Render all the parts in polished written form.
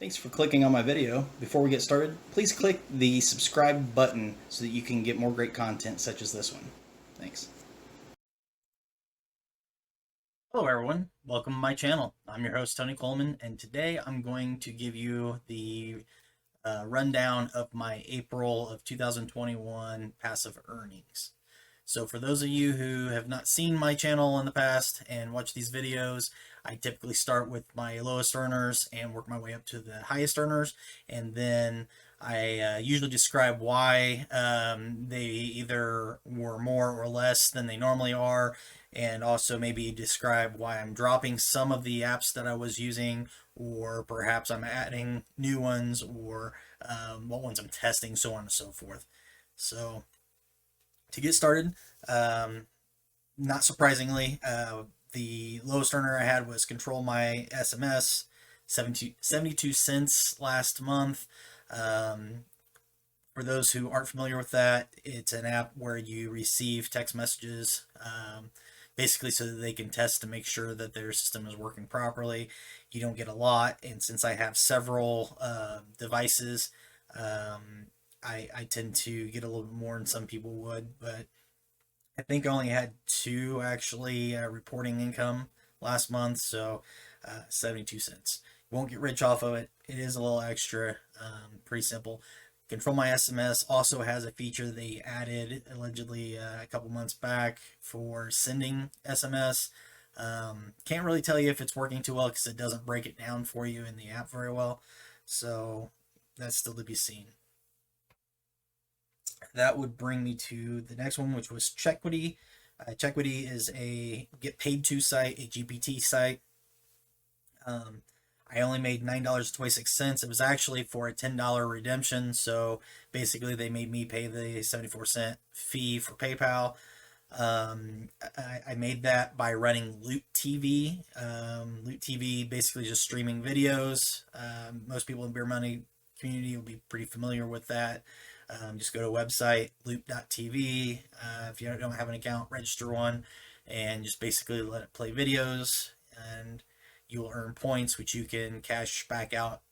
Thanks for clicking on my video. Before we get started, please click the subscribe button so that you can get more great content such as this one. Thanks. Hello everyone, welcome to my channel. I'm your host Tony Coleman, and today I'm going to give you the rundown of my April of 2021 passive earnings. So for those of you who have not seen my channel in the past and watch these videos, I typically start with my lowest earners and work my way up to the highest earners, and then I usually describe why they either were more or less than they normally are, and also maybe describe why I'm dropping some of the apps that I was using, or perhaps I'm adding new ones, or what ones I'm testing, so on and so forth. So to get started, not surprisingly, the lowest earner I had was Control My SMS, 72 cents last month. For those who aren't familiar with that, it's an app where you receive text messages, basically so that they can test to make sure that their system is working properly. You don't get a lot, and since I have several devices, I tend to get a little bit more than some people would, but I think I only had two actually reporting income last month, so 72 cents. Won't get rich off of it. It is a little extra, pretty simple. Control My SMS also has a feature they added allegedly a couple months back for sending SMS. Can't really tell you if it's working too well because it doesn't break it down for you in the app very well, so that's still to be seen. That would bring me to the next one, which was ChEquity. ChEquity is a get paid to site, a GPT site. I only made $9.26. It was actually for a $10 redemption, so basically they made me pay the 74-cent fee for PayPal. I made that by running Loot TV. Loot TV basically just streaming videos. Most people in beer money community will be pretty familiar with that. Just go to a website, loop.tv. If you don't have an account, register one, and just basically let it play videos, and you will earn points, which you can cash back out,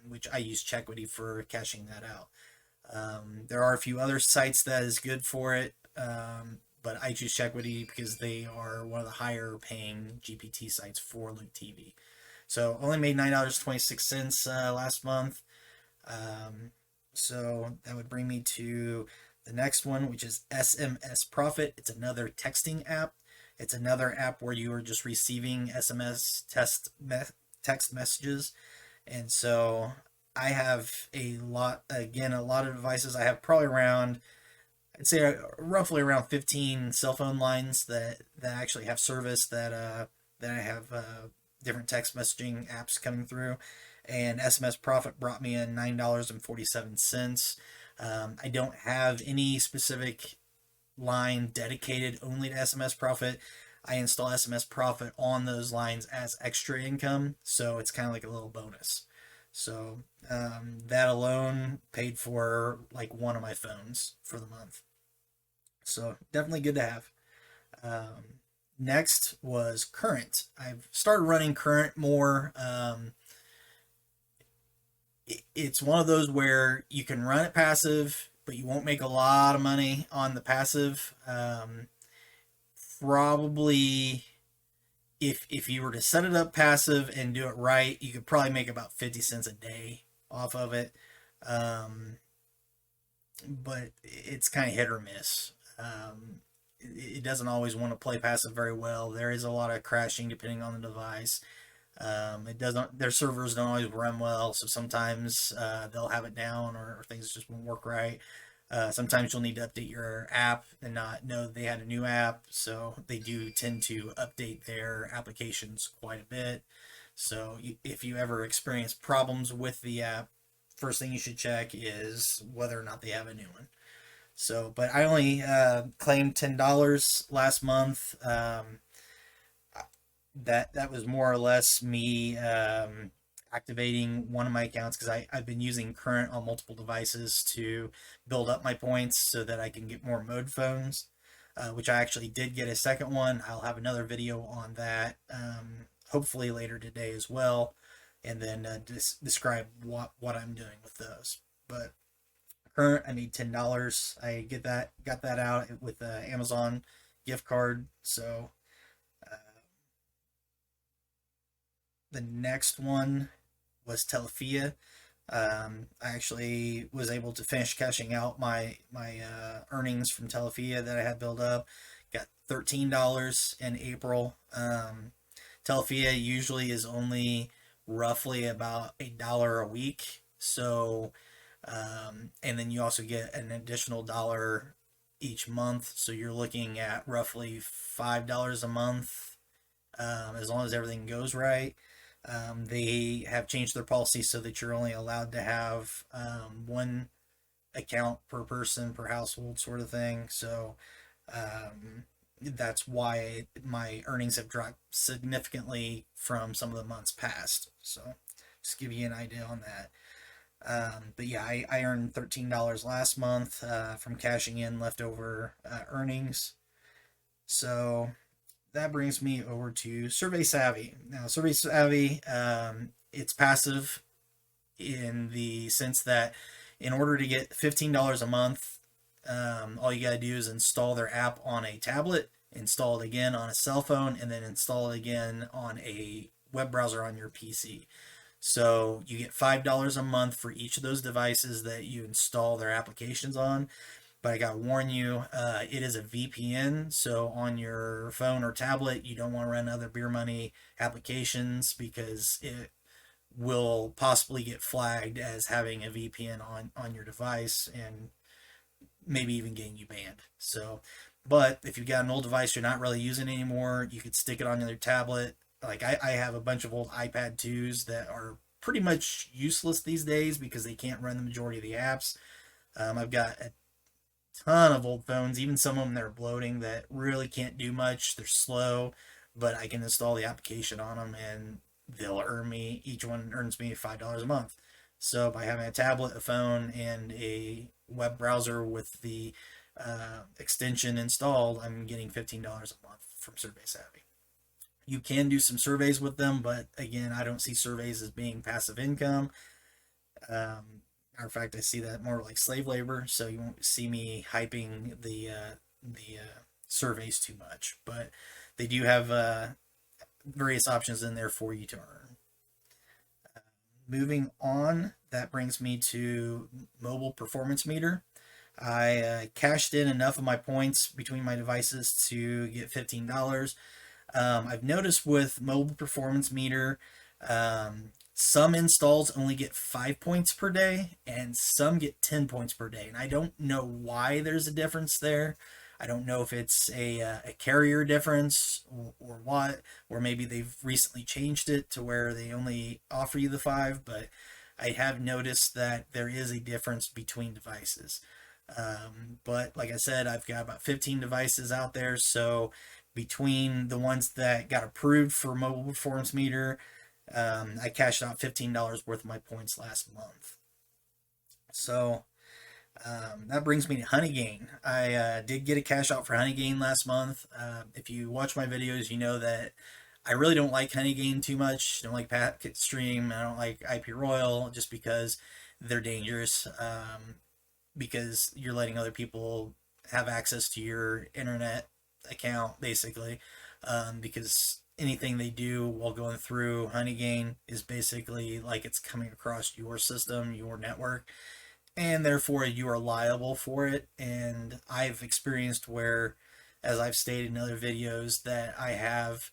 which I use ChEquity for cashing that out. There are a few other sites that is good for it, but I choose ChEquity because they are one of the higher paying GPT sites for Loot TV. So only made $9.26 last month. So that would bring me to the next one, which is SMS Profit. It's another texting app. It's another app where you are just receiving SMS text messages. And so I have a lot of devices. I have probably around, I'd say roughly around 15 cell phone lines that actually have service, that I have different text messaging apps coming through. And SMS Profit brought me in $9.47. I don't have any specific line dedicated only to SMS Profit. I install SMS Profit on those lines as extra income, so it's kind of like a little bonus. So that alone paid for like one of my phones for the month. So definitely good to have. Next was Current. I've started running Current more. It's one of those where you can run it passive, but you won't make a lot of money on the passive. Probably, if you were to set it up passive and do it right, you could probably make about 50 cents a day off of it. But it's kind of hit or miss. It doesn't always want to play passive very well. There is a lot of crashing depending on the device. Their servers don't always run well, so sometimes they'll have it down, or things just won't work right. Sometimes you'll need to update your app and not know they had a new app, so they do tend to update their applications quite a bit. So if you ever experience problems with the app, first thing you should check is whether or not they have a new one. So, but I only claimed $10 last month. That was more or less me activating one of my accounts, because I've been using Current on multiple devices to build up my points so that I can get more mode phones, which I actually did get a second one. I'll have another video on that, hopefully later today as well. and then describe what I'm doing with those. But current, I made $10. I got that out with Amazon gift card. So uh, the next one was Telfia. I actually was able to finish cashing out my earnings from Telfia that I had built up. Got $13 in April. Telfia usually is only roughly about $1 a week. So, and then you also get an additional dollar each month. So you're looking at roughly $5 a month, as long as everything goes right. They have changed their policy so that you're only allowed to have one account per person per household, sort of thing. So that's why my earnings have dropped significantly from some of the months past. So just give you an idea on that. But yeah, I earned $13 last month from cashing in leftover earnings. So that brings me over to Survey Savvy. Now, Survey Savvy, it's passive in the sense that in order to get $15 a month, all you got to do is install their app on a tablet, install it again on a cell phone, and then install it again on a web browser on your PC. So you get $5 a month for each of those devices that you install their applications on. But I got to warn you, it is a VPN. So on your phone or tablet, you don't want to run other beer money applications because it will possibly get flagged as having a VPN on your device and maybe even getting you banned. So, but if you've got an old device you're not really using anymore, you could stick it on your tablet. Like I have a bunch of old iPad 2s that are pretty much useless these days because they can't run the majority of the apps. I've got a ton of old phones, even some of them that are bloating that really can't do much. They're slow, but I can install the application on them and they'll earn me, each one earns me $5 a month. So by having a tablet, a phone, and a web browser with the extension installed, I'm getting $15 a month from Survey Savvy. You can do some surveys with them, but again, I don't see surveys as being passive income. Matter of fact, I see that more like slave labor, so you won't see me hyping the surveys too much. But they do have various options in there for you to earn. Moving on, that brings me to mobile performance meter. I cashed in enough of my points between my devices to get $15. I've noticed with mobile performance meter, some installs only get 5 points per day and some get 10 points per day. And I don't know why there's a difference there. I don't know if it's a carrier difference or what, or maybe they've recently changed it to where they only offer you the 5, but I have noticed that there is a difference between devices. But like I said, I've got about 15 devices out there, so between the ones that got approved for mobile performance meter, I cashed out $15 worth of my points last month. So that brings me to Honeygain. I did get a cash out for Honeygain last month. If you watch my videos, you know that I really don't like Honeygain too much. I don't like Packet Stream. I don't like IP Royal just because they're dangerous. Because you're letting other people have access to your internet account, basically. Because anything they do while going through Honeygain is basically like it's coming across your system, your network, and therefore you are liable for it. And I've experienced where, as I've stated in other videos, that I have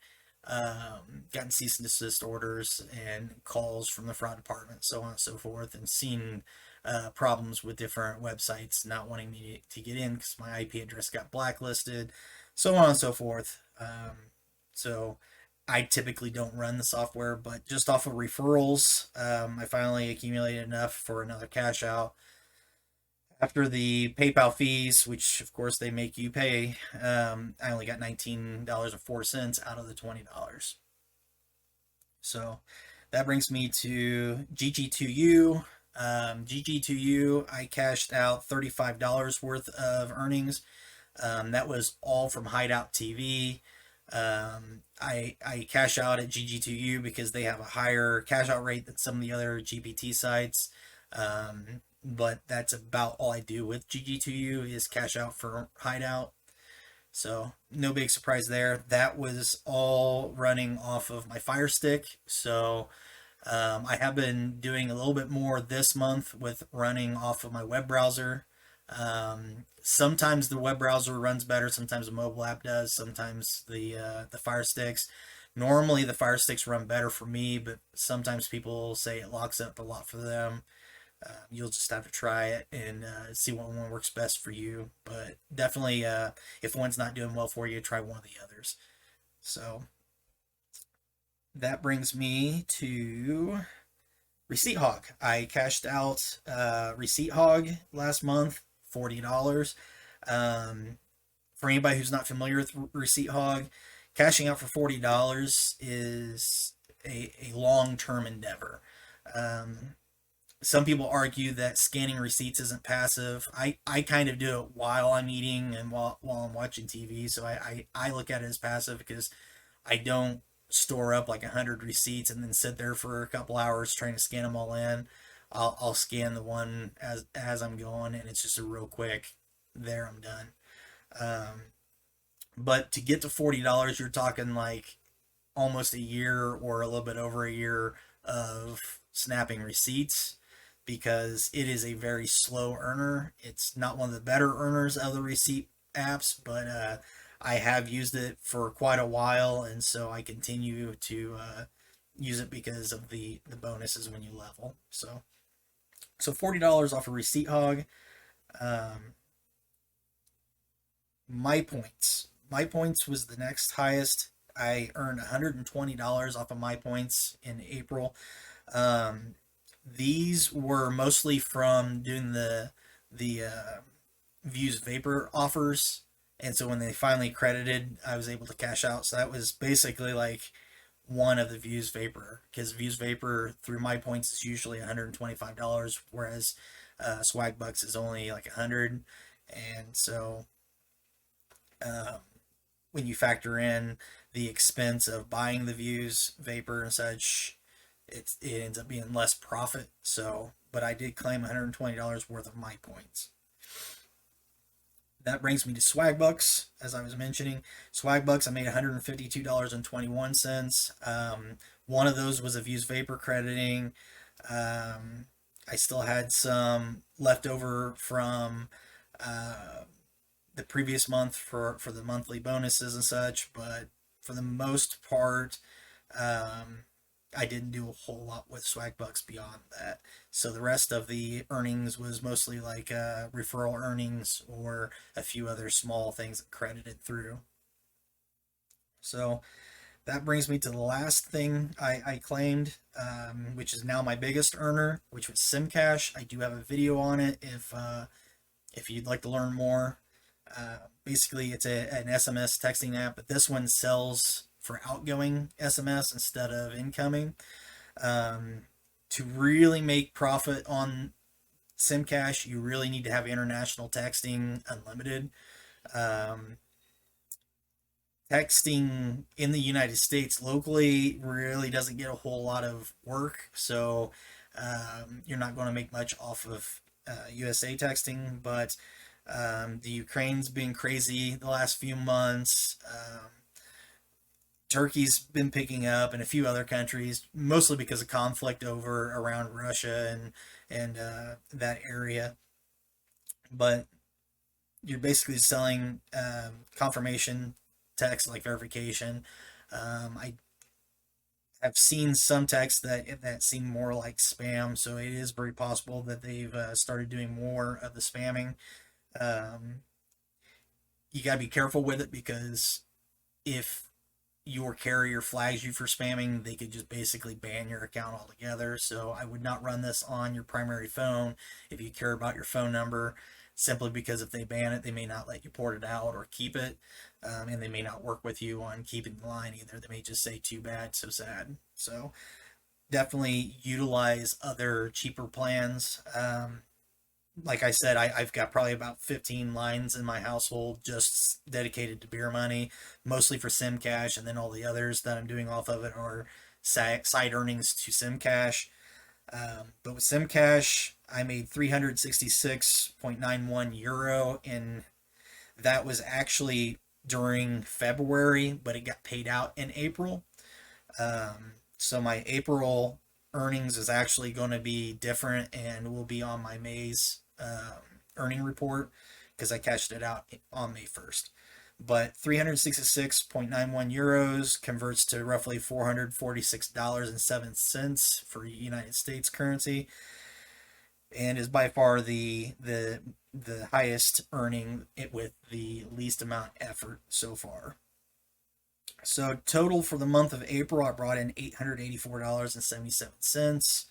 gotten cease and desist orders and calls from the fraud department, so on and so forth, and seen problems with different websites not wanting me to get in because my IP address got blacklisted, so on and so forth. So I typically don't run the software, but just off of referrals, I finally accumulated enough for another cash out. After the PayPal fees, which of course they make you pay, I only got $19.04 out of the $20. So that brings me to GG2U. GG2U, I cashed out $35 worth of earnings. That was all from Hideout TV. I cash out at GG2U because they have a higher cash out rate than some of the other GPT sites. But that's about all I do with GG2U is cash out for Hideout. So no big surprise there. That was all running off of my Fire Stick. So I have been doing a little bit more this month with running off of my web browser. Sometimes the web browser runs better. Sometimes the mobile app does. Sometimes the Fire Sticks. Normally the Fire Sticks run better for me, but sometimes people say it locks up a lot for them. You'll just have to try it and see what one works best for you. But definitely, if one's not doing well for you, try one of the others. So that brings me to Receipt Hog. I cashed out Receipt Hog last month, $40. For anybody who's not familiar with Receipt Hog, cashing out for $40 is a long-term endeavor. Some people argue that scanning receipts isn't passive. I kind of do it while I'm eating and while I'm watching TV. So I look at it as passive because I don't store up like 100 receipts and then sit there for a couple hours trying to scan them all in. I'll scan the one as I'm going, and it's just a real quick, there, I'm done. But to get to $40, you're talking like almost a year or a little bit over a year of snapping receipts because it is a very slow earner. It's not one of the better earners of the receipt apps, but I have used it for quite a while, and so I continue to use it because of the bonuses when you level. So $40 off a Receipt Hog. My Points. My Points was the next highest. I earned $120 off of My Points in April. These were mostly from doing the Views Vapor offers, and so when they finally credited, I was able to cash out. So that was basically like one of the Views Vapor, because Views Vapor through My Points is usually $125, whereas Swagbucks is only like 100. And so when you factor in the expense of buying the Views Vapor and such, it ends up being less profit. So, but I did claim $120 worth of My Points. That brings me to Swagbucks, as I was mentioning. Swagbucks, I made $152.21. One of those was a Views Vapor crediting. I still had some left over from the previous month for the monthly bonuses and such, but for the most part, I didn't do a whole lot with Swagbucks beyond that. So the rest of the earnings was mostly like referral earnings or a few other small things that credited through. So that brings me to the last thing I claimed, which is now my biggest earner, which was SimCash. I do have a video on it if you'd like to learn more. Basically, it's an SMS texting app, but this one sells for outgoing SMS instead of incoming. To really make profit on SimCash, you really need to have international texting unlimited. Texting in the United States locally really doesn't get a whole lot of work, so you're not going to make much off of USA texting, but the Ukraine's been crazy the last few months. Turkey's been picking up, and a few other countries, mostly because of conflict over around Russia and that area. But you're basically selling confirmation text, like verification. I have seen some texts that seem more like spam, so it is very possible that they've started doing more of the spamming. You got to be careful with it, because if your carrier flags you for spamming, they could just basically ban your account altogether. So I would not run this on your primary phone if you care about your phone number, simply because if they ban it, they may not let you port it out or keep it, and they may not work with you on keeping the line either. They may just say, too bad, so sad. So definitely utilize other cheaper plans. like I said, I've got probably about 15 lines in my household just dedicated to beer money, mostly for SimCash, and then all the others that I'm doing off of it are side earnings to SimCash. But with SimCash, I made 366.91 euro, and that was actually during February, but it got paid out in April. So my April earnings is actually going to be different and will be on my May's earning report because I cashed it out on May 1st. But 366.91 euros converts to roughly $446.07 for United States currency, and is by far the highest earning it with the least amount effort so far. So total for the month of April, I brought in $884.77.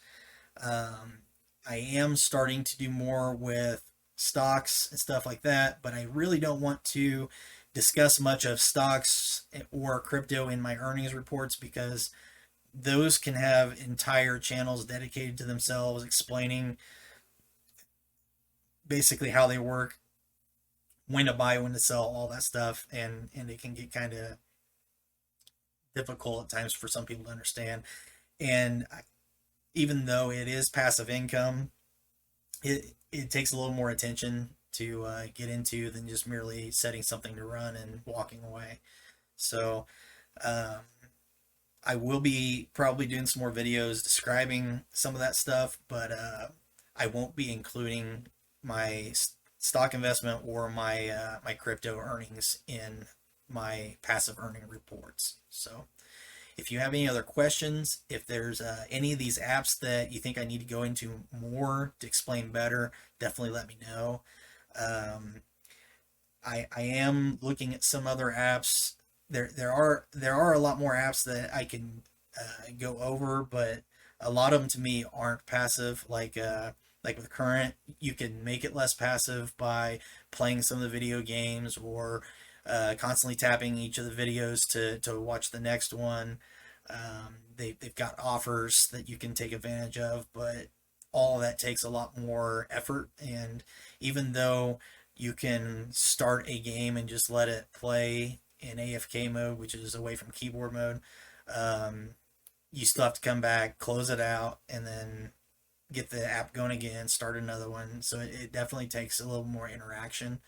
I am starting to do more with stocks and stuff like that, but I really don't want to discuss much of stocks or crypto in my earnings reports because those can have entire channels dedicated to themselves explaining basically how they work, when to buy, when to sell, all that stuff, and it can get kind of difficult at times for some people to understand. And even though it is passive income, it takes a little more attention to get into than just merely setting something to run and walking away. So um, I will be probably doing some more videos describing some of that stuff, but I won't be including my stock investment or my crypto earnings in my passive earning reports. So if you have any other questions, if there's any of these apps that you think I need to go into more to explain better, definitely let me know. Um, I am looking at some other apps. There are a lot more apps that I can go over, but a lot of them to me aren't passive. Like with Current, you can make it less passive by playing some of the video games or constantly tapping each of the videos to watch the next one. They've got offers that you can take advantage of, but all of that takes a lot more effort. And even though you can start a game and just let it play in AFK mode, which is away from keyboard mode, um, you still have to come back, close it out, and then get the app going again, start another one. So it definitely takes a little more interaction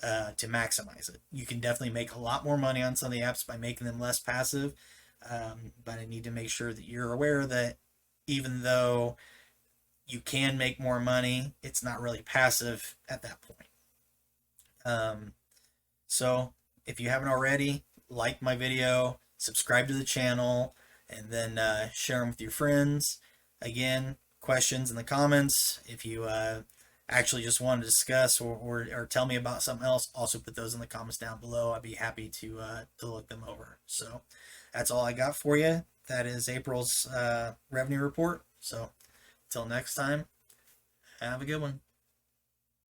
to maximize it. You can definitely make a lot more money on some of the apps by making them less passive, but I need to make sure that you're aware that even though you can make more money, it's not really passive at that point. Um, so if you haven't already, like my video, subscribe to the channel, and then share them with your friends. Again, questions in the comments. If you actually just want to discuss or tell me about something else, also put those in the comments down below. I'd be happy to look them over. So that's all I got for you. That is April's revenue report. So until next time, have a good one.